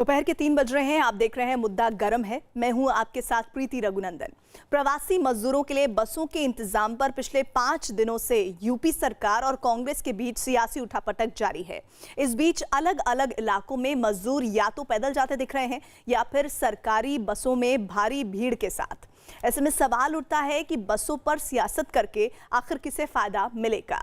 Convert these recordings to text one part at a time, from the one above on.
दोपहर के 3 बज रहे हैं। आप देख रहे हैं मुद्दा गर्म है। मैं हूं आपके साथ प्रीति रघुनंदन। प्रवासी मजदूरों के लिए बसों के इंतजाम पर पिछले 5 दिनों से यूपी सरकार और कांग्रेस के बीच सियासी उठापटक जारी है। इस बीच अलग अलग इलाकों में मजदूर या तो पैदल जाते दिख रहे हैं या फिर सरकारी बसों में भारी भीड़ के साथ। ऐसे में सवाल उठता है कि बसों पर सियासत करके आखिर किसे फायदा मिलेगा।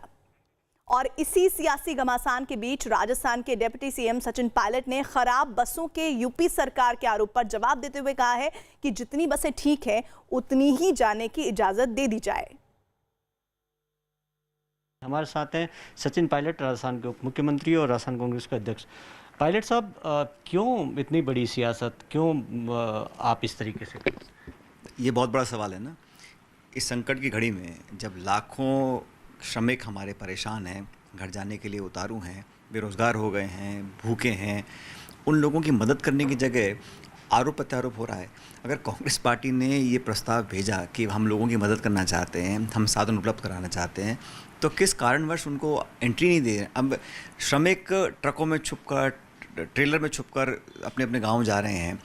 और इसी सियासी घमासान के बीच राजस्थान के डिप्टी सीएम सचिन पायलट ने खराब बसों के यूपी सरकार के आरोप पर जवाब देते हुए कहा है कि जितनी बसें ठीक है उतनी ही जाने की इजाजत दे दी जाए। हमारे साथ हैं सचिन पायलट, राजस्थान के उप मुख्यमंत्री और राजस्थान कांग्रेस के अध्यक्ष। पायलट साहब, क्यों इतनी बड़ी सियासत, क्यों आप इस तरीके से? ये बहुत बड़ा सवाल है ना। इस संकट की घड़ी में जब लाखों श्रमिक हमारे परेशान हैं, घर जाने के लिए उतारू हैं, बेरोज़गार हो गए हैं, भूखे हैं, उन लोगों की मदद करने की जगह आरोप प्रत्यारोप हो रहा है। अगर कांग्रेस पार्टी ने ये प्रस्ताव भेजा कि हम लोगों की मदद करना चाहते हैं, हम साधन उपलब्ध कराना चाहते हैं, तो किस कारणवश उनको एंट्री नहीं दे रहे? अब श्रमिक ट्रकों में छुपकर, ट्रेलर में छुपकर अपने अपने गाँव जा रहे हैं।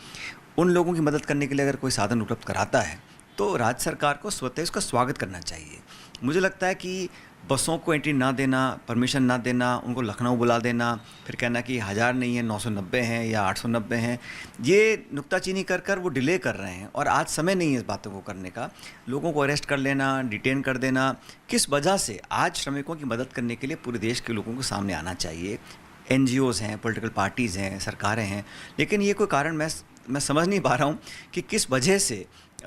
उन लोगों की मदद करने के लिए अगर कोई साधन उपलब्ध कराता है तो राज्य सरकार को स्वतः उसका स्वागत करना चाहिए। मुझे लगता है कि बसों को एंट्री ना देना, परमिशन ना देना, उनको लखनऊ बुला देना, फिर कहना कि 1000 नहीं है 990 हैं या 890 हैं, ये नुक्ताचीनी कर कर वो डिले कर रहे हैं। और आज समय नहीं है इस बातों को करने का। लोगों को अरेस्ट कर लेना, डिटेन कर देना, किस वजह से? आज श्रमिकों की मदद करने के लिए पूरे देश के लोगों को सामने आना चाहिए। NGOs हैं, पॉलिटिकल पार्टीज़ हैं, सरकारें हैं, लेकिन ये कोई कारण मैं समझ नहीं पा रहा हूँ कि किस वजह से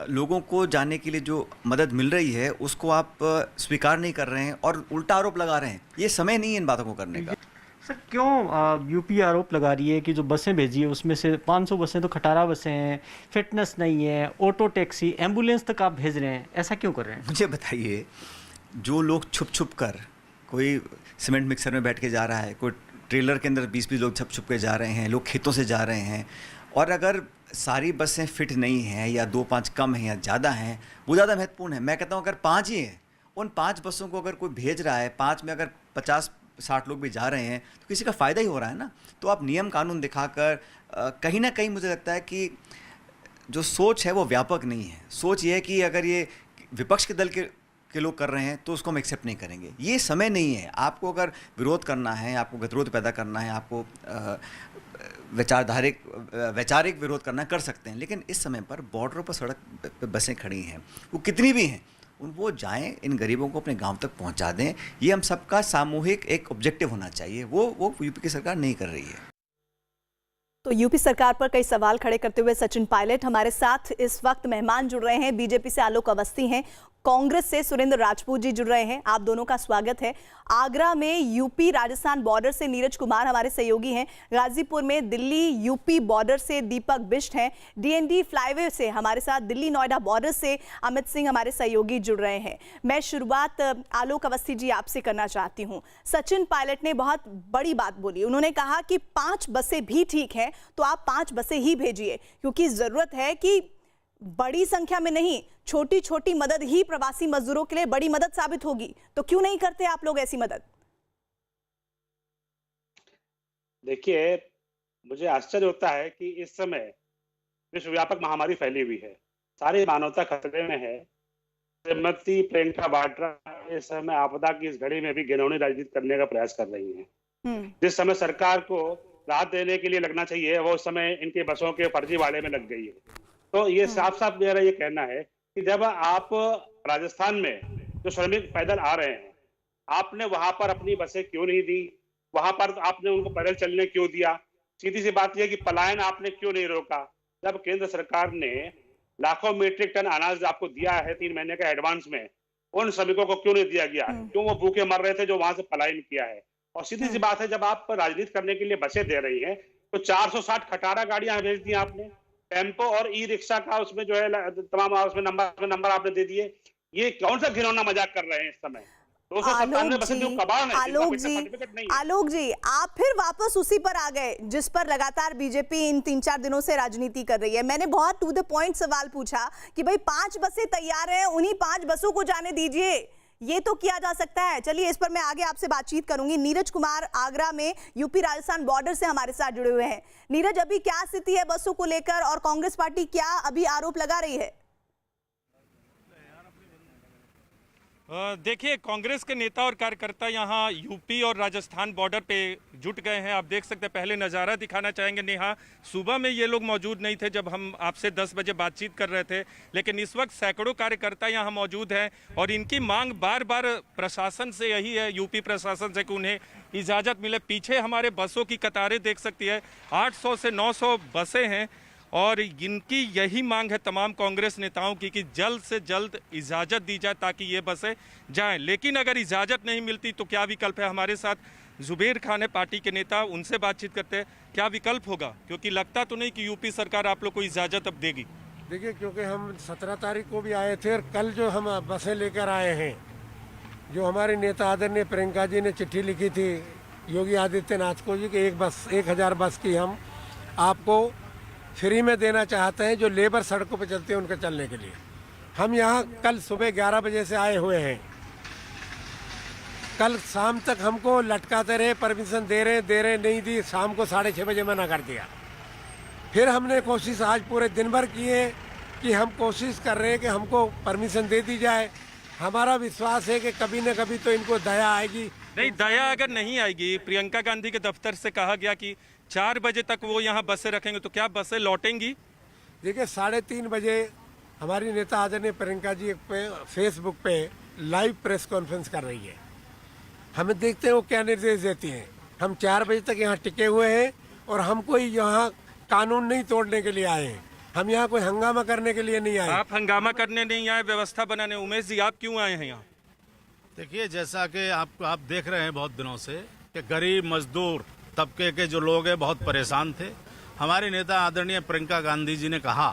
लोगों को जाने के लिए जो मदद मिल रही है उसको आप स्वीकार नहीं कर रहे हैं और उल्टा आरोप लगा रहे हैं। ये समय नहीं है इन बातों को करने का। सर, क्यों यूपी आरोप लगा रही है कि जो बसें भेजी है उसमें से 500 बसें तो खटारा बसें हैं, फिटनेस नहीं है, ऑटो टैक्सी, एम्बुलेंस तक आप भेज रहे हैं, ऐसा क्यों कर रहे हैं? मुझे बताइए, जो लोग छुप छुप कर, कोई सीमेंट मिक्सर में बैठ के जा रहा है, कोई ट्रेलर के अंदर 20-20 लोग छुप छुप के जा रहे हैं, लोग खेतों से जा रहे हैं, और अगर सारी बसें फिट नहीं हैं या 2-5 कम हैं या ज़्यादा हैं, वो ज़्यादा महत्वपूर्ण है। मैं कहता हूँ अगर 5 ही हैं, उन 5 बसों को अगर कोई भेज रहा है, 5 में अगर 50-60 लोग भी जा रहे हैं तो किसी का फ़ायदा ही हो रहा है ना। तो आप नियम कानून दिखाकर कहीं ना कहीं मुझे लगता है कि जो सोच है वो व्यापक नहीं है। सोच ये है कि अगर ये विपक्ष के दल के लोग कर रहे हैं तो उसको हम एक्सेप्ट नहीं करेंगे। ये समय नहीं है। आपको अगर विरोध करना है, आपको गतिरोध पैदा करना है, आपको वैचारिक विरोध करना, कर सकते हैं, लेकिन इस समय पर बॉर्डरों पर सड़क पर बसें खड़ी हैं, वो कितनी भी हैं, वो जाएं, इन गरीबों को अपने गांव तक पहुंचा दें। ये हम सबका सामूहिक एक ऑब्जेक्टिव होना चाहिए। वो यूपी की सरकार नहीं कर रही है। तो यूपी सरकार पर कई सवाल खड़े करते हुए सचिन पायलट हमारे साथ इस वक्त मेहमान जुड़ रहे हैं। बीजेपी से आलोक अवस्थी हैं, कांग्रेस से सुरेंद्र राजपूत जी जुड़ रहे हैं। आप दोनों का स्वागत है। आगरा में यूपी राजस्थान बॉर्डर से नीरज कुमार हमारे सहयोगी हैं। गाजीपुर में दिल्ली यूपी बॉर्डर से दीपक बिष्ट हैं। DND फ्लाईवे से हमारे साथ दिल्ली नोएडा बॉर्डर से अमित सिंह हमारे सहयोगी जुड़ रहे हैं। मैं शुरुआत आलोक अवस्थी जी आपसे करना चाहती हूँ। सचिन पायलट ने बहुत बड़ी बात बोली। उन्होंने कहा कि 5 बसें भी ठीक है तो आप 5 बसें ही भेजिए, क्योंकि जरूरत है कि बड़ी संख्या में नहीं, छोटी छोटी मदद ही प्रवासी मजदूरों के लिए बड़ी मदद साबित होगी। तो क्यों नहीं करते आप लोग ऐसी मदद? देखिए, मुझे आश्चर्य होता है कि इस समय विश्वव्यापक महामारी फैली हुई है, सारी मानवता खतरे में है। श्रीमती प्रियंका वाड्रा इस समय आपदा की इस घड़ी में भी घिनौनी राजनीति करने का प्रयास कर रही हैं। जिस समय सरकार को राहत देने के लिए लगना चाहिए, वो उस समय इनके बसों के फर्जीवाड़े में लग गई है। तो ये साफ साफ मेरा ये कहना है कि जब आप राजस्थान में जो श्रमिक पैदल आ रहे हैं, आपने वहां पर अपनी बसें क्यों नहीं दी? वहां पर आपने उनको पैदल चलने क्यों दिया? सीधी सी बात यह कि पलायन आपने क्यों नहीं रोका? जब केंद्र सरकार ने लाखों मीट्रिक टन अनाज आपको दिया है 3 महीने का एडवांस में, उन श्रमिकों को क्यों नहीं दिया गया? क्यों वो भूखे मर रहे थे जो वहां से पलायन किया है? और सीधी सी बात है, जब आप राजनीति करने के लिए बसें दे रही हैं तो 460 खटारा गाड़ियां भेज दी आपने, टेम्पो और ई रिक्शा का उसमें जो है तमाम उसमें नंबर आपने दे दिए। ये कौन सा घिनौना मजाक कर रहे हैं इस समय? 297 बसें जो कबाड़ है, आलोक जी, आप फिर वापस उसी पर आ गए जिस पर लगातार बीजेपी इन 3-4 दिनों से राजनीति कर रही है। मैंने बहुत टू द पॉइंट सवाल पूछा कि भाई 5 बसें तैयार हैं, उन्हीं 5 बसों को जाने दीजिए। ये तो किया जा सकता है। चलिए इस पर मैं आगे आपसे बातचीत करूंगी। नीरज कुमार आगरा में यूपी राजस्थान बॉर्डर से हमारे साथ जुड़े हुए हैं। नीरज, अभी क्या स्थिति है बसों को लेकर और कांग्रेस पार्टी क्या अभी आरोप लगा रही है? देखिए, कांग्रेस के नेता और कार्यकर्ता यहाँ यूपी और राजस्थान बॉर्डर पे जुट गए हैं। आप देख सकते हैं, पहले नज़ारा दिखाना चाहेंगे नेहा। सुबह में ये लोग मौजूद नहीं थे जब हम आपसे 10 बजे बातचीत कर रहे थे, लेकिन इस वक्त सैकड़ों कार्यकर्ता यहाँ मौजूद हैं और इनकी मांग बार बार प्रशासन से यही है, यूपी प्रशासन से, कि उन्हें इजाज़त मिले। पीछे हमारे बसों की कतारें देख सकती है, 800 से 900 बसें हैं और इनकी यही मांग है तमाम कांग्रेस नेताओं की कि जल्द से जल्द इजाज़त दी जाए ताकि ये बसें जाएं। लेकिन अगर इजाज़त नहीं मिलती तो क्या विकल्प है? हमारे साथ जुबेर खान है, पार्टी के नेता, उनसे बातचीत करते हैं। क्या विकल्प होगा, क्योंकि लगता तो नहीं कि यूपी सरकार आप लोग को इजाज़त अब देगी। देखिए, क्योंकि हम 17 तारीख को भी आए थे और कल जो हम बसें लेकर आए हैं, जो हमारे नेता आदरणीय प्रियंका जी ने चिट्ठी लिखी थी योगी आदित्यनाथ को जी कि 1000 बस की हम आपको फ्री में देना चाहते हैं, जो लेबर सड़कों पर चलते हैं उनके चलने के लिए। हम यहाँ कल सुबह 11 बजे से आए हुए हैं। कल शाम तक हमको लटकाते रहे, परमिशन दे रहे नहीं दी। शाम को 6:30 बजे मना कर दिया। फिर हमने कोशिश आज पूरे दिन भर की है कि हम कोशिश कर रहे हैं कि हमको परमिशन दे दी जाए। हमारा विश्वास है कि कभी न कभी तो इनको दया आएगी। नहीं, दया अगर नहीं आएगी, प्रियंका गांधी के दफ्तर से कहा गया कि 4 बजे तक वो यहाँ बसें रखेंगे, तो क्या बसें लौटेंगी? देखिए, 3:30 बजे हमारी नेता आदरणीय प्रियंका जी पे फेसबुक पे लाइव प्रेस कॉन्फ्रेंस कर रही है। हमें देखते हैं वो क्या निर्देश देती हैं। हम 4 बजे तक यहाँ टिके हुए हैं और हम कोई यहाँ कानून नहीं तोड़ने के लिए आए हैं। हम यहाँ कोई हंगामा करने के लिए नहीं आए। आप हंगामा करने नहीं आए, व्यवस्था बनाने। उमेश जी, आप क्यों आए हैं यहाँ? देखिए, जैसा कि आप देख रहे हैं बहुत दिनों से कि गरीब मजदूर तबके के जो लोग हैं बहुत परेशान थे। हमारे नेता आदरणीय प्रियंका गांधी जी ने कहा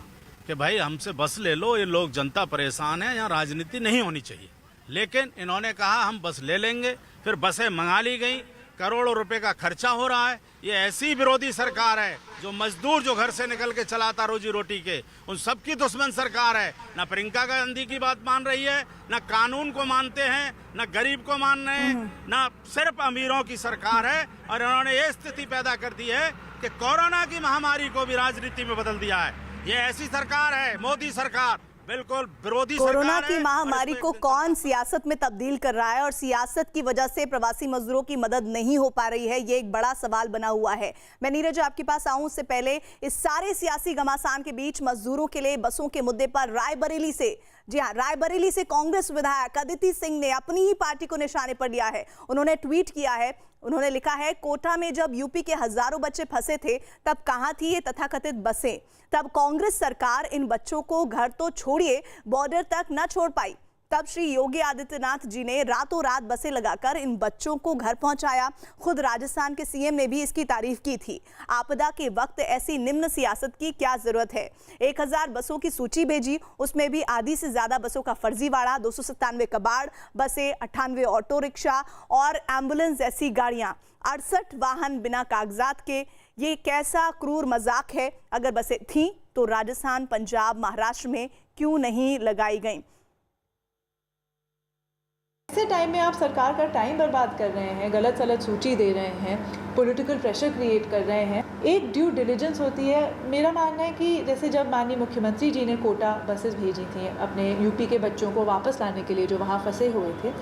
कि भाई हमसे बस ले लो, ये लोग जनता परेशान है, यहाँ राजनीति नहीं होनी चाहिए। लेकिन इन्होंने कहा हम बस ले लेंगे, फिर बसें मंगा ली गई, करोड़ों रुपए का खर्चा हो रहा है। ये ऐसी विरोधी सरकार है जो मजदूर जो घर से निकल के चलाता रोजी रोटी के, उन सबकी दुश्मन सरकार है। ना प्रियंका गांधी की बात मान रही है, ना कानून को मानते हैं, ना गरीब को मान रहे हैं, ना सिर्फ अमीरों की सरकार है। और इन्होंने ये स्थिति पैदा कर दी है कि कोरोना की महामारी को भी राजनीति में बदल दिया है। ये ऐसी सरकार है, मोदी सरकार, बिल्कुल विरोधी कोरोना की महामारी को कौन सियासत में तब्दील कर रहा है और सियासत की वजह से प्रवासी मजदूरों की मदद नहीं हो पा रही है, ये एक बड़ा सवाल बना हुआ है। मैं नीरज आपके पास आऊं उससे पहले इस सारे सियासी घमासान के बीच मजदूरों के लिए बसों के मुद्दे पर रायबरेली से, जी हाँ, रायबरेली से कांग्रेस विधायक अदिति सिंह ने अपनी ही पार्टी को निशाने पर लिया है। उन्होंने ट्वीट किया है, उन्होंने लिखा है, कोटा में जब यूपी के हजारों बच्चे फंसे थे तब कहां थी ये तथाकथित बसें? तब कांग्रेस सरकार इन बच्चों को घर तो छोड़िए बॉर्डर तक न छोड़ पाई। तब श्री योगी आदित्यनाथ जी ने रातों रात बसें लगाकर इन बच्चों को घर पहुंचाया। खुद राजस्थान के सीएम ने भी इसकी तारीफ की थी। आपदा के वक्त ऐसी निम्न सियासत की क्या जरूरत है? 1000 बसों की सूची भेजी, उसमें भी आधी से ज्यादा बसों का फर्जीवाड़ा, 297 कबाड़ बसें, 98 ऑटो रिक्शा और एम्बुलेंस जैसी गाड़ियां, 68 वाहन बिना कागजात के। ये कैसा क्रूर मजाक है? अगर बसें थीं तो राजस्थान, पंजाब, महाराष्ट्र में क्यों नहीं लगाई गई? ऐसे टाइम में आप सरकार का टाइम बर्बाद कर रहे हैं, गलत सलत सूची दे रहे हैं, पॉलिटिकल प्रेशर क्रिएट कर रहे हैं। एक ड्यू डिलिजेंस होती है। मेरा मानना है कि जैसे जब माननीय मुख्यमंत्री जी ने कोटा बसेस भेजी थी अपने यूपी के बच्चों को वापस लाने के लिए जो वहाँ फंसे हुए थे,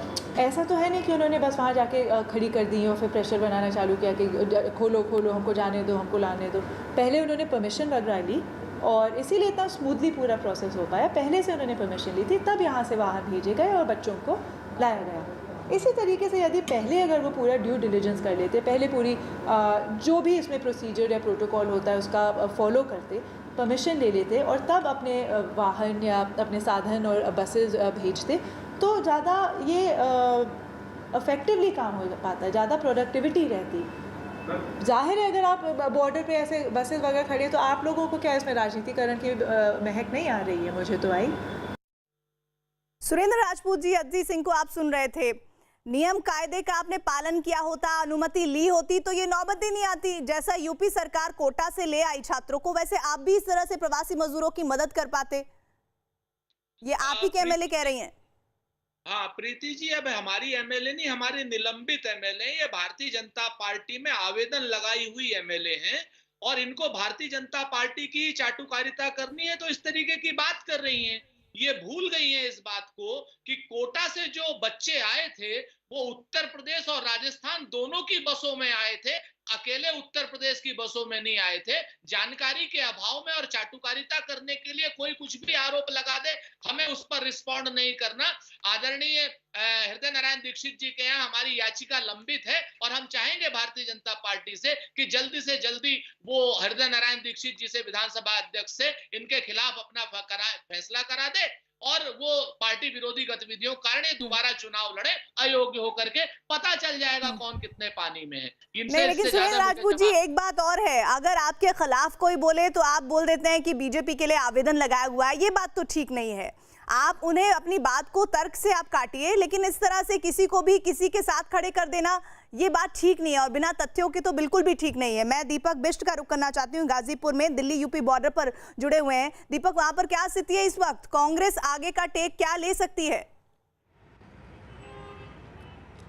ऐसा तो है नहीं कि उन्होंने बस वहाँ जाके खड़ी कर दी और फिर प्रेशर बनाना चालू किया कि खोलो खोलो, हमको जाने दो, हमको लाने दो। पहले उन्होंने परमिशन वगैरह ली और इसीलिए इतना स्मूथली पूरा प्रोसेस हो पाया। पहले से उन्होंने परमिशन ली थी, तब यहाँ से वाहन भेजे गए और बच्चों को लाया गया। इसी तरीके से यदि पहले अगर वो पूरा ड्यू डिलिजेंस कर लेते, पहले पूरी जो भी इसमें प्रोसीजर या प्रोटोकॉल होता है उसका फॉलो करते, परमिशन ले लेते और तब अपने वाहन या अपने साधन और बसेस भेजते, तो ज़्यादा ये इफेक्टिवली काम हो पाता है, ज़्यादा प्रोडक्टिविटी रहती। जाहिर है अगर आप बॉर्डर पे ऐसे बसेस वगैरह खड़े तो आप लोगों को क्या इसमें राजनीतिकरण की महक नहीं आ रही है? मुझे तो आई। सुरेंद्र राजपूत जी, अदिति सिंह को आप सुन रहे थे। नियम कायदे का आपने पालन किया होता, अनुमति ली होती तो ये नौबत ही नहीं आती। जैसा यूपी सरकार कोटा से ले आई छात्रों को, वैसे आप भी इस तरह से प्रवासी मजदूरों की मदद कर पाते। ये आप ही के एमएलए कह रही हैं। हाँ प्रीति जी, अब हमारी एमएलए नहीं, हमारी निलंबित एमएलए, ये भारतीय जनता पार्टी में आवेदन लगाई हुई एमएलए हैं और इनको भारतीय जनता पार्टी की चाटुकारिता करनी है तो इस तरीके की बात कर रही हैं। ये भूल गई हैं इस बात को कि कोटा से जो बच्चे आए थे वो उत्तर प्रदेश और राजस्थान दोनों की बसों में आए थे, अकेले उत्तर प्रदेश की बसों में नहीं आए थे। जानकारी के अभाव में और चाटुकारिता करने के लिए कोई कुछ भी आरोप लगा दे, हमें उस पर रिस्पॉन्ड नहीं करना। आदरणीय हृदय नारायण दीक्षित जी के यहाँ हमारी याचिका लंबित है और हम चाहेंगे भारतीय जनता पार्टी से कि जल्दी से जल्दी वो हृदय नारायण दीक्षित जी से, विधानसभा अध्यक्ष से, इनके खिलाफ अपना फैसला करा दे और वो पार्टी विरोधी गतिविधियों के कारण दोबारा चुनाव लड़े अयोग्य होकर के। पता चल जाएगा कौन कितने पानी में है। नहीं, लेकिन सुनील राजपूत जी एक बात और है, अगर आपके खिलाफ कोई बोले तो आप बोल देते हैं कि बीजेपी के लिए आवेदन लगाया हुआ है, ये बात तो ठीक नहीं है। आप उन्हें अपनी बात को तर्क से आप काटिए, लेकिन इस तरह से किसी को भी किसी के साथ खड़े कर देना ये बात ठीक नहीं है और बिना तथ्यों के तो बिल्कुल भी ठीक नहीं है। मैं दीपक बिष्ट का रुख करना चाहती हूँ, गाजीपुर में दिल्ली यूपी बॉर्डर पर जुड़े हुए हैं। दीपक, वहां पर क्या स्थिति है इस वक्त? कांग्रेस आगे का टेक क्या ले सकती है?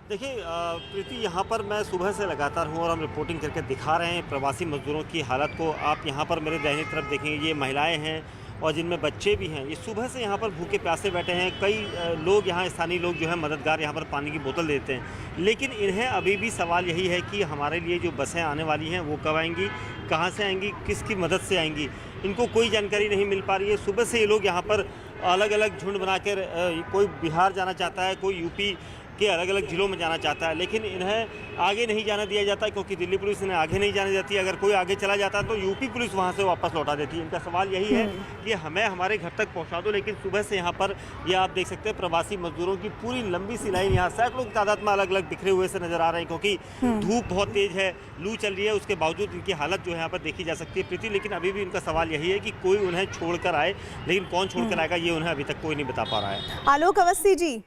देखिए प्रीति, यहाँ पर मैं सुबह से लगातार हूँ और हम रिपोर्टिंग करके दिखा रहे हैं प्रवासी मजदूरों की हालत को। आप यहाँ पर मेरे दाहिनी तरफ देखेंगे, ये महिलाएं हैं और जिनमें बच्चे भी हैं। ये सुबह से यहाँ पर भूखे प्यासे बैठे हैं। कई लोग यहाँ, स्थानीय लोग जो है मददगार, यहाँ पर पानी की बोतल देते हैं। लेकिन इन्हें अभी भी सवाल यही है कि हमारे लिए जो बसें आने वाली हैं वो कब आएंगी, कहाँ से आएंगी, किसकी मदद से आएंगी, इनको कोई जानकारी नहीं मिल पा रही है। सुबह से ये लोग यहाँ पर अलग अलग झुंड बनाकर, कोई बिहार जाना चाहता है, कोई यूपी के अलग अलग जिलों में जाना चाहता है, लेकिन इन्हें आगे नहीं जाने दिया जाता क्योंकि दिल्ली पुलिस इन्हें आगे नहीं जाने देती। अगर कोई आगे चला जाता है तो यूपी पुलिस वहां से वापस लौटा देती है। इनका सवाल यही है कि हमें हमारे घर तक पहुंचा दो। लेकिन सुबह से यहाँ पर ये आप देख सकते हैं प्रवासी मजदूरों की पूरी लंबी सी लाइन यहाँ सैकड़ों की तादाद में अलग अलग बिखरे हुए से नजर आ रहे हैं क्योंकि धूप बहुत तेज है, लू चल रही है। उसके बावजूद इनकी हालत जो है यहाँ पर देखी जा सकती है प्रीति। लेकिन अभी भी इनका सवाल यही है कि कोई उन्हें छोड़कर आए, लेकिन कौन छोड़कर आएगा ये उन्हें अभी तक कोई नहीं बता पा रहा है। आलोक अवस्थी जी,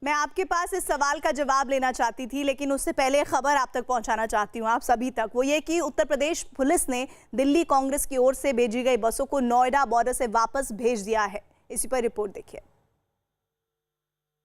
मैं आपके पास इस सवाल का जवाब लेना चाहती थी, लेकिन उससे पहले खबर आप तक पहुंचाना चाहती हूं आप सभी तक। वो ये कि उत्तर प्रदेश पुलिस ने दिल्ली कांग्रेस की ओर से भेजी गई बसों को नोएडा बॉर्डर से वापस भेज दिया है। इसी पर रिपोर्ट देखिए।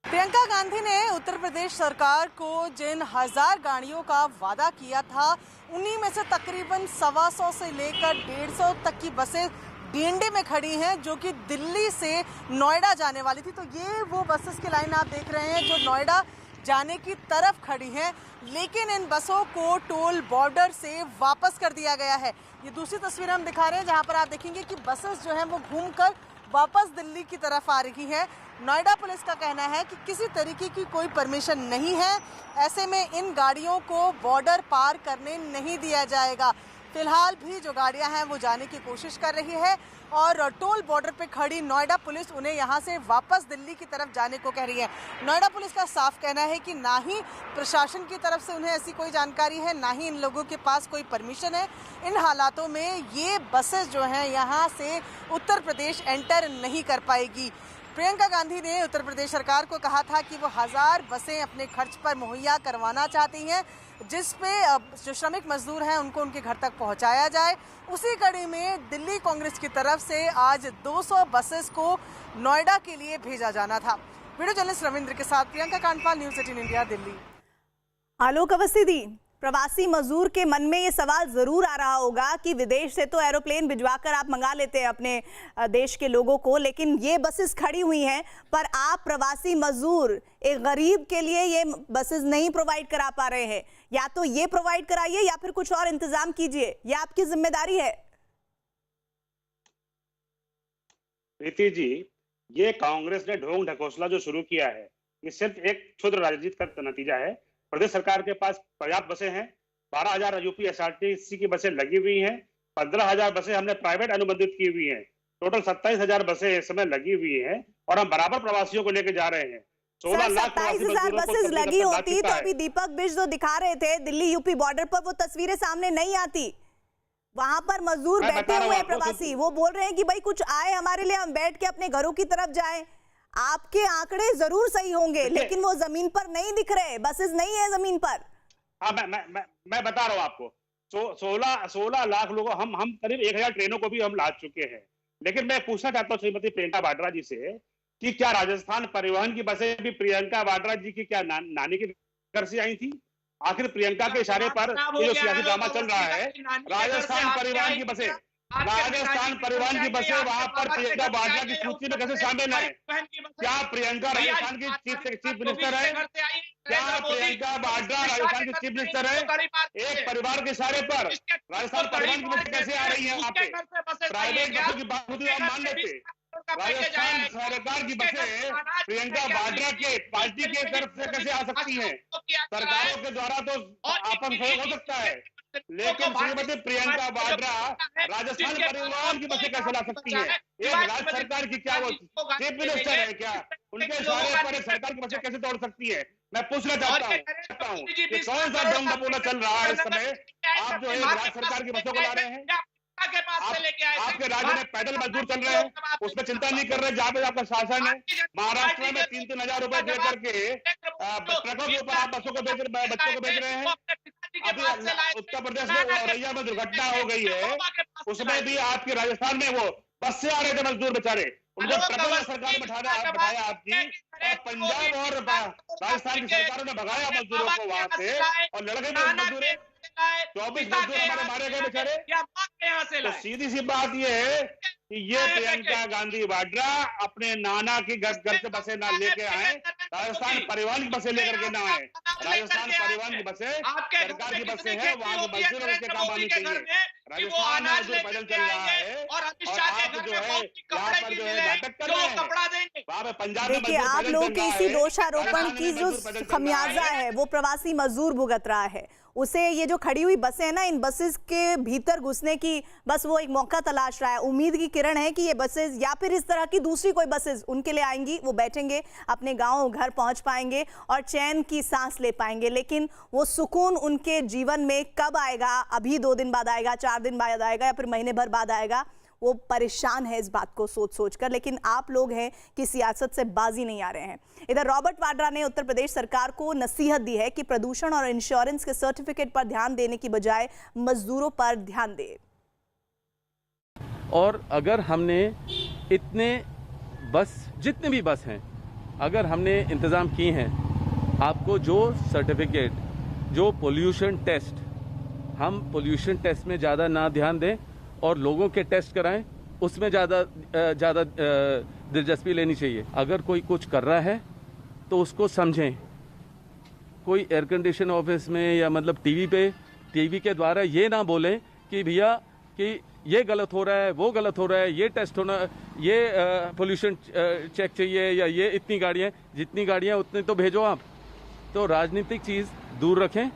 प्रियंका गांधी ने उत्तर प्रदेश सरकार को जिन 1000 गाड़ियों का वादा किया था, उन्हीं में से तकरीबन 125 से लेकर 150 तक की बसें डीएनडी में खड़ी हैं जो कि दिल्ली से नोएडा जाने वाली थी। तो ये वो बसेस की लाइन आप देख रहे हैं जो नोएडा जाने की तरफ खड़ी हैं, लेकिन इन बसों को टोल बॉर्डर से वापस कर दिया गया है। ये दूसरी तस्वीर हम दिखा रहे हैं जहां पर आप देखेंगे कि बसेस जो हैं वो घूमकर वापस दिल्ली की तरफ आ रही हैं। नोएडा पुलिस का कहना है कि किसी तरीके की कोई परमिशन नहीं है, ऐसे में इन गाड़ियों को बॉर्डर पार करने नहीं दिया जाएगा। फिलहाल भी जो गाड़ियां हैं वो जाने की कोशिश कर रही है और टोल बॉर्डर पे खड़ी नोएडा पुलिस उन्हें यहां से वापस दिल्ली की तरफ जाने को कह रही है। नोएडा पुलिस का साफ कहना है कि ना ही प्रशासन की तरफ से उन्हें ऐसी कोई जानकारी है, ना ही इन लोगों के पास कोई परमिशन है। इन हालातों में ये बसेस जो हैं यहाँ से उत्तर प्रदेश एंटर नहीं कर पाएगी। प्रियंका गांधी ने उत्तर प्रदेश सरकार को कहा था कि वो 1000 बसें अपने खर्च पर मुहैया करवाना चाहती हैं, जिस पे जो श्रमिक मजदूर हैं उनको उनके घर तक पहुंचाया जाए। उसी कड़ी में दिल्ली कांग्रेस की तरफ से आज 200 बसेस को नोएडा के लिए भेजा जाना था। वीडियो जर्नलिस्ट रविंद्र के साथ प्रियंका कांडपाल, न्यूज़ 18 इंडिया, दिल्ली। आलोक अवस्थी दी, प्रवासी मजदूर के मन में ये सवाल जरूर आ रहा होगा कि विदेश से तो एरोप्लेन भिजवाकर आप मंगा लेते हैं अपने देश के लोगों को, लेकिन ये बसेस खड़ी हुई हैं, पर आप प्रवासी मजदूर, एक गरीब के लिए ये बसेस नहीं प्रोवाइड करा पा रहे हैं। या तो ये प्रोवाइड कराइए या फिर कुछ और इंतजाम कीजिए, ये आपकी जिम्मेदारी है। प्रीति जी, ये कांग्रेस ने ढोंग ढकोसला जो शुरू किया है, ये सिर्फ एक क्षुद्र राजनीति का नतीजा है। प्रदेश सरकार के पास पर्याप्त बसें हैं, 12,000 यूपी एसआरटीसी की बसें लगी हुई हैं, 15,000 बसें हमने प्राइवेट अनुबंधित की हुई हैं, टोटल 27,000 बसें इस समय लगी हुई हैं और हम बराबर प्रवासियों को लेकर जा रहे हैं। 16 लाख 27,000 बसेस लगी होती तो अभी दीपक बिष्ट जो दिखा रहे थे दिल्ली यूपी बॉर्डर पर, वो तस्वीरें सामने नहीं आती। वहां पर मजदूर बैठे हुए हैं प्रवासी, वो बोल रहे हैं कि भाई कुछ आए हमारे लिए, हम बैठ के अपने घरों की तरफ जाएं। आपके आंकड़े जरूर सही होंगे, लेकिन वो जमीन पर नहीं दिख रहे, बसेस नहीं है जमीन पर। हाँ, मैं बता रहा हूँ आपको, 16 लाख लोगों, हम करीब 1000 ट्रेनों को भी हम ला चुके हैं। लेकिन मैं पूछना चाहता हूँ श्रीमती प्रियंका वाड्रा जी से कि क्या राजस्थान परिवहन की बसें भी प्रियंका वाड्रा जी की क्या नानी के घर से आई थी? आखिर प्रियंका के इशारे पर ये जो सियासी ड्रामा चल रहा है, राजस्थान परिवहन की बसें वहां पर प्रियंका वाड्रा की सूची में कैसे शामिल है? क्या प्रियंका राजस्थान की चीफ मिनिस्टर है? क्या प्रियंका वाड्रा राजस्थान की चीफ मिनिस्टर है? एक परिवार के इशारे पर राजस्थान परिवहन की बसें कैसे आ रही है? वहां पे प्राइवेट बसों की बात होती है, आप मान लेते। राजस्थान सरकार की बसें प्रियंका वाड्रा के पार्टी के तरफ से कैसे आ सकती हैं? सरकारों के द्वारा तो आपन सहयोग हो सकता है, लेकिन श्रीमती प्रियंका वाड्रा राजस्थान परिवहन की बसें कैसे ला सकती है? एक राज्य सरकार की क्या वो चीफ मिनिस्टर है क्या? उनके इशारे पर सरकार की बसें कैसे दौड़ सकती है? मैं पूछना चाहता हूँ कि कौन सा ढोंग डपोला चल रहा है इस समय? आप जो है राज्य सरकार की बसों को ला रहे हैं, आपके राज्य में पैदल मजदूर चल रहे हैं, उसमें चिंता नहीं कर रहे जहाँ पे आपका शासन है। महाराष्ट्र में 3-3 हजार रुपए दे करके ट्रकों के ऊपर आप बच्चों को भेज रहे हैं। अभी उत्तर प्रदेश में औरैया में दुर्घटना हो गई है, उसमें भी आपके राजस्थान में वो बस से आ रहे थे मजदूर बेचारे, उनको ट्रकों में सरकार ने बैठाया आपकी, और पंजाब और राजस्थान की सरकारों ने भगाया मजदूरों को वहां से, और लड़के भी मजदूर 24 मजदूर हमारे मारे गए बेचारे। तो सीधी सी बात ये है कि ये प्रियंका गांधी वाड्रा अपने नाना की घर से बसें ना लेके आए, राजस्थान परिवहन की बसें लेकर के ना आए। राजस्थान परिवहन की बसें सरकार की बसें हैं, वहां के मजदूर के काम आनी चाहिए। राजस्थान में मजदूर पैदल चल रहा है और आप जो है यहाँ पर जो है नाटक कर रहे हैं। वहां पे पंजाब में देखिए, आप लोगों के इसी दोषारोपण की जो खमियाजा है वो प्रवासी मजदूर भुगत रहा है। उसे ये जो खड़ी हुई बसें हैं ना, इन बसेस के भीतर घुसने की बस वो एक मौका तलाश रहा है। उम्मीद की किरण है कि ये बसेस या फिर इस तरह की दूसरी कोई बसेस उनके लिए आएंगी, वो बैठेंगे, अपने गांव घर पहुंच पाएंगे और चैन की सांस ले पाएंगे। लेकिन वो सुकून उनके जीवन में कब आएगा? अभी 2 दिन बाद आएगा, 4 दिन बाद आएगा, या फिर महीने भर बाद आएगा? वो परेशान है इस बात को सोच कर। लेकिन आप लोग हैं कि सियासत से बाजी नहीं आ रहे हैं। इधर रॉबर्ट वाड्रा ने उत्तर प्रदेश सरकार को नसीहत दी है कि प्रदूषण और इंश्योरेंस के सर्टिफिकेट पर ध्यान देने की बजाय मजदूरों पर ध्यान दे। और अगर हमने जितने भी बस हैं, अगर हमने इंतज़ाम किए हैं, आपको जो सर्टिफिकेट, जो पोल्यूशन टेस्ट, हम पोल्यूशन टेस्ट में ज़्यादा ना ध्यान दें और लोगों के टेस्ट कराएं, उसमें ज़्यादा दिलचस्पी लेनी चाहिए। अगर कोई कुछ कर रहा है तो उसको समझें। कोई एयर कंडीशन ऑफिस में या मतलब टीवी के द्वारा ये ना बोलें कि भैया कि ये गलत हो रहा है, वो गलत हो रहा है, ये टेस्ट होना, ये पोल्यूशन चेक चाहिए, या ये इतनी गाड़ियाँ, जितनी गाड़ियाँ उतनी तो भेजो आप। तो राजनीतिक चीज़ दूर रखें।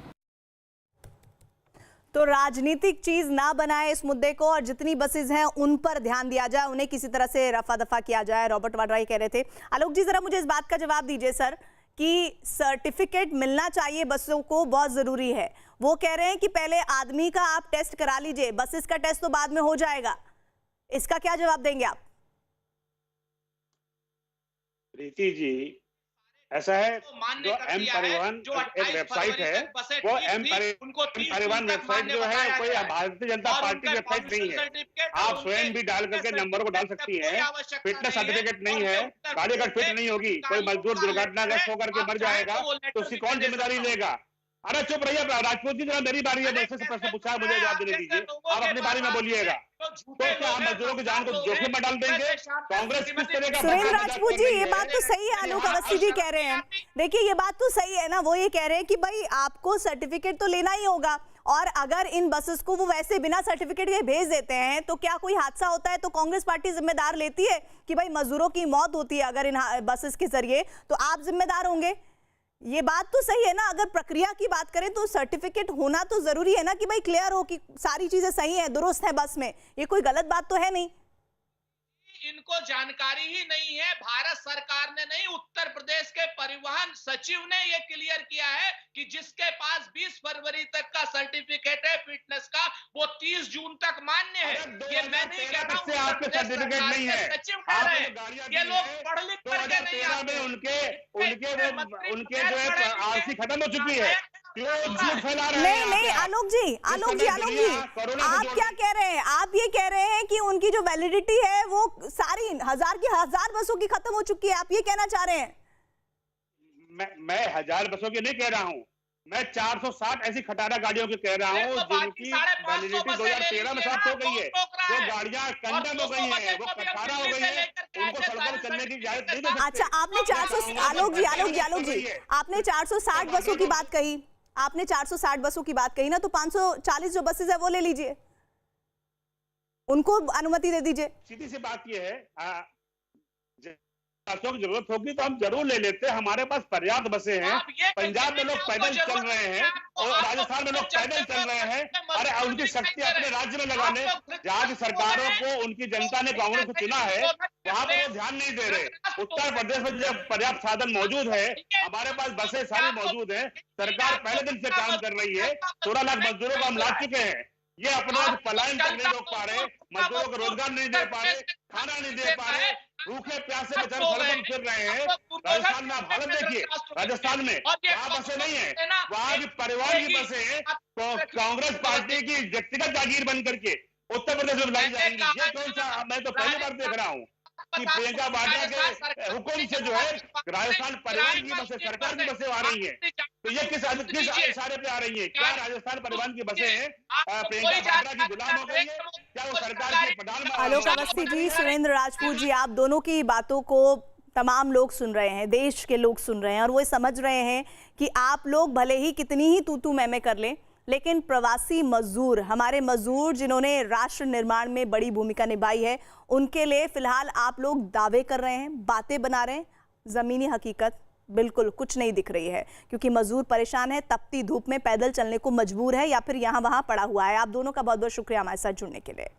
तो राजनीतिक चीज ना बनाए इस मुद्दे को, और जितनी बसेस हैं उन पर ध्यान दिया जाए, उन्हें किसी तरह से रफा दफा किया जाए। रॉबर्ट वाड्रा कह रहे थे। आलोक जी, जरा मुझे इस बात का जवाब दीजिए सर कि सर्टिफिकेट मिलना चाहिए बसों को, बहुत जरूरी है। वो कह रहे हैं कि पहले आदमी का आप टेस्ट करा लीजिए, बसेस का टेस्ट तो बाद में हो जाएगा। इसका क्या जवाब देंगे आप? प्रीति जी, ऐसा है, जो एम परिवहन एक वेबसाइट है, वो एम परिवहन वेबसाइट जो है कोई भारतीय जनता पार्टी की वेबसाइट नहीं है। आप स्वयं भी डाल करके नंबर को डाल सकती हैं। फिटनेस सर्टिफिकेट नहीं है, गाड़ी अगर फिट नहीं होगी, कोई मजदूर दुर्घटनाग्रस्त होकर के मर जाएगा तो उसकी कौन जिम्मेदारी लेगा? अरे चुप रहिए राजपूत जी, मेरी बारी है, प्रश्न पूछा, मुझे जवाब देने दीजिए। आप अपनी बारी में बोलिएगा। तो क्या हम मजदूरों की जान को जोखिम में डाल देंगे? कांग्रेस किस तरह का? सुरेंद्र राजपूत जी, ये बात तो सही है, आलोक अवस्थी जी कह रहे हैं। देखिए, ये बात तो सही है ना, वो ये कह रहे हैं कि भाई आपको सर्टिफिकेट तो लेना ही होगा, और अगर इन बसेस को वो वैसे बिना सर्टिफिकेट के भेज देते हैं तो क्या कोई हादसा होता है तो कांग्रेस पार्टी जिम्मेदार लेती है कि भाई मजदूरों की मौत होती है अगर इन बसेस के जरिए, तो आप जिम्मेदार होंगे? ये बात तो सही है ना। अगर प्रक्रिया की बात करें तो सर्टिफिकेट होना तो जरूरी है ना, कि भाई क्लियर हो कि सारी चीजें सही हैं, दुरुस्त है बस में। ये कोई गलत बात तो है नहीं। इनको जानकारी ही नहीं है, भारत सरकार ने नहीं, उत्तर प्रदेश के परिवहन सचिव ने यह क्लियर किया है कि जिसके पास 20 फरवरी तक का सर्टिफिकेट है फिटनेस का, वो 30 जून तक मान्य है। ये मैं नहीं कह रहा हूं, आपके सर्टिफिकेट नहीं है, सचिव कह रहे हैं। ये लोग पढ़ लिख करके नहीं आते। उनके जो है आरसी खत्म हो चुकी है, झूठ फैला रहे हैं नहीं यहाँ नहीं पे आप। आलोक जी आप क्या कह रहे हैं? आप ये कह रहे हैं कि उनकी जो वैलिडिटी है वो सारी 1000 की 1000 बसों की खत्म हो चुकी है, आप ये कहना चाह रहे हैं? मैं 1000 बसों की नहीं कह रहा हूँ, मैं 460 ऐसी खटारा गाड़ियों की कह रहा हूँ जिनकी वैलिडिटी 2013 में समाप्त हो गई है। वो गाड़ियां कंडम हो गई हैं, वो खटारा हो गई है, उनको सड़कों पर चलने की इजाजत नहीं दे सकते। अच्छा, आपने 400 आलोक जी आपने 460 बसों की बात कही, आपने 460 बसों की बात कही ना, तो 540 जो बसेस है वो ले लीजिए, उनको अनुमति दे दीजिए। सीधी सी बात ये है, बसों की जरूरत होगी तो हम जरूर ले लेते हैं, हमारे पास पर्याप्त बसें हैं। पंजाब में लोग पैदल चल रहे हैं और राजस्थान में लोग पैदल चल रहे हैं। अरे उनकी शक्ति अपने राज्य में लगाने, जहाँ की सरकारों को उनकी जनता ने कांग्रेस को चुना है वहां पर वो ध्यान नहीं दे रहे। उत्तर प्रदेश में जब पर्याप्त साधन मौजूद है, हमारे पास बसें सारी मौजूद है, सरकार पहले दिन से काम कर रही है। 16 लाख मजदूरों को हम ला चुके हैं, ये अपना पलायन तक नहीं रोक पा रहे, मजदूरों को रोजगार नहीं दे पा रहे, खाना नहीं दे पा रहे, भूखे प्यासे बेचारे सड़कों पर फिर रहे हैं। राजस्थान में आप हालत देखिए, राजस्थान में वहाँ बसें नहीं है, वहाँ की परिवार की बसें हैं तो कांग्रेस पार्टी की व्यक्तिगत जागीर बन करके उत्तर प्रदेश में लाई जाएंगी। ये कौन सा, मैं तो पहली बार देख रहा हूँ कि प्रियंका वाड्रा के हुक्म से जो है राजस्थान परिवहन की बसें, सरकार की बसें आ रही हैं। तो ये किस इशारे पे आ रही है? क्या राजस्थान परिवहन की बसें हैं प्रियंका वाड्रा की गुलाम हो गई है? क्या वो सरकार की प्रधान? आलोक अवस्थी जी, सुरेंद्र राजपूत जी, आप दोनों की बातों को तमाम लोग सुन रहे हैं, देश के लोग सुन रहे हैं और वो समझ रहे हैं कि आप लोग भले ही कितनी ही तू मैं कर लें, लेकिन प्रवासी मजदूर, हमारे मजदूर जिन्होंने राष्ट्र निर्माण में बड़ी भूमिका निभाई है, उनके लिए फिलहाल आप लोग दावे कर रहे हैं, बातें बना रहे हैं, जमीनी हकीकत बिल्कुल कुछ नहीं दिख रही है, क्योंकि मजदूर परेशान है, तपती धूप में पैदल चलने को मजबूर है या फिर यहाँ वहाँ पड़ा हुआ है। आप दोनों का बहुत बहुत शुक्रिया हमारे साथ जुड़ने के लिए।